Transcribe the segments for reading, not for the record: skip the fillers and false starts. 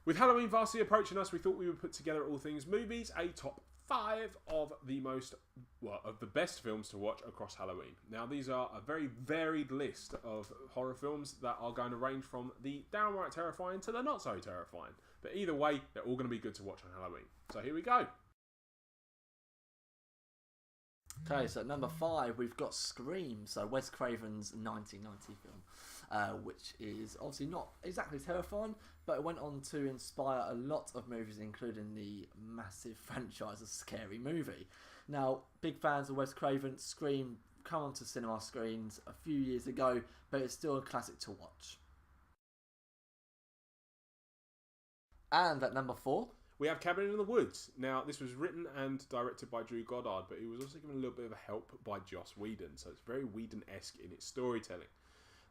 With Halloween vastly approaching us, we thought we would put together All Things Movies, a top 5 of the best films to watch across Halloween. Now, these are a very varied list of horror films that are going to range from the downright terrifying to the not so terrifying. But either way, they're all going to be good to watch on Halloween. So here we go. Okay, so at number 5, we've got Scream, so Wes Craven's 1990 film, which is obviously not exactly terrifying, but it went on to inspire a lot of movies, including the massive franchise of Scary Movie. Now, big fans of Wes Craven, Scream come onto cinema screens a few years ago, but it's still a classic to watch. And at number 4... we have Cabin in the Woods. Now, this was written and directed by Drew Goddard, but he was also given a little bit of help by Joss Whedon, so it's very Whedon-esque in its storytelling.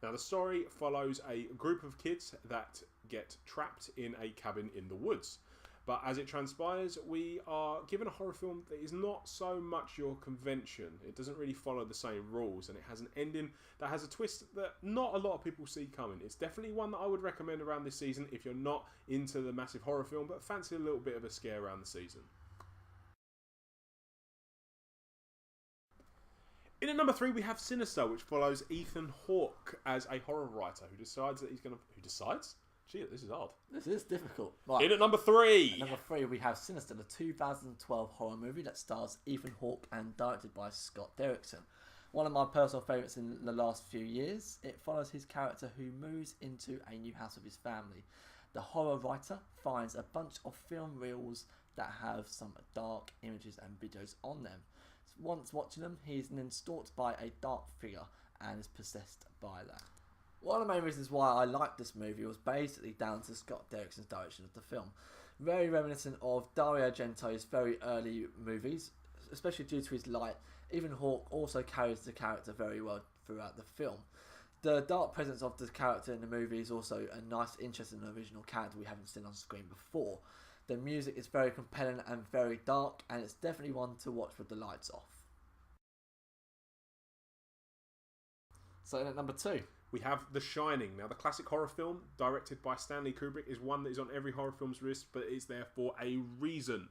Now, the story follows a group of kids that get trapped in a cabin in the woods. But as it transpires, we are given a horror film that is not so much your convention. It doesn't really follow the same rules, and it has an ending that has a twist that not a lot of people see coming. It's definitely one that I would recommend around this season if you're not into the massive horror film, but fancy a little bit of a scare around the season. In at number 3, we have Sinister, which follows Ethan Hawke as a horror writer who decides that he's going to... Who decides? Gee, this is hard. This is difficult. Right. In at number 3. At number 3, we have Sinister, the 2012 horror movie that stars Ethan Hawke and directed by Scott Derrickson. One of my personal favourites in the last few years. It follows his character who moves into a new house with his family. The horror writer finds a bunch of film reels that have some dark images and videos on them. Once watching them, he is then stalked by a dark figure and is possessed by that. One of the main reasons why I liked this movie was basically down to Scott Derrickson's direction of the film. Very reminiscent of Dario Argento's very early movies, especially due to his light. Ethan Hawke also carries the character very well throughout the film. The dark presence of the character in the movie is also a nice, interesting original character we haven't seen on screen before. The music is very compelling and very dark, and it's definitely one to watch with the lights off. So in at number 2, we have The Shining. Now, the classic horror film directed by Stanley Kubrick is one that is on every horror film's list, but is there for a reason.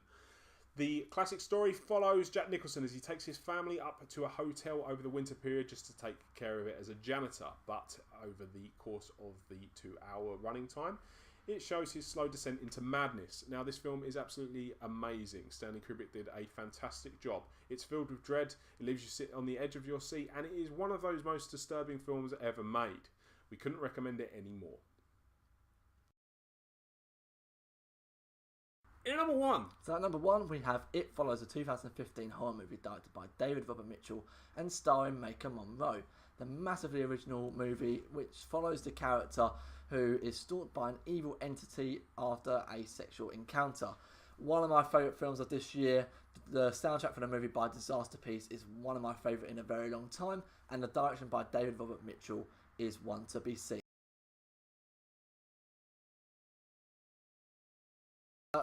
The classic story follows Jack Nicholson as he takes his family up to a hotel over the winter period just to take care of it as a janitor. But over the course of the 2-hour running time, it shows his slow descent into madness. Now, this film is absolutely amazing. Stanley Kubrick did a fantastic job. It's filled with dread, it leaves you sit on the edge of your seat, and it is one of those most disturbing films ever made. We couldn't recommend it anymore. In number 1. So at number 1, we have It Follows, a 2015 horror movie directed by David Robert Mitchell and starring Maika Monroe. The massively original movie which follows the character who is stalked by an evil entity after a sexual encounter. One of my favourite films of this year. The soundtrack for the movie by Disaster Piece is one of my favourite in a very long time, and the direction by David Robert Mitchell is one to be seen.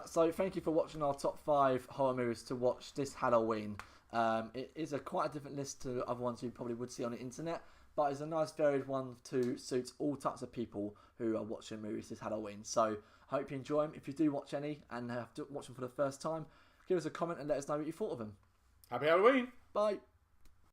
So thank you for watching our top 5 horror movies to watch this Halloween. It is quite a different list to other ones you probably would see on the internet, but it's a nice varied one to suit all types of people who are watching movies this Halloween. So I hope you enjoy them. If you do watch any and have to watch them for the first time, give us a comment and let us know what you thought of them. Happy Halloween! Bye!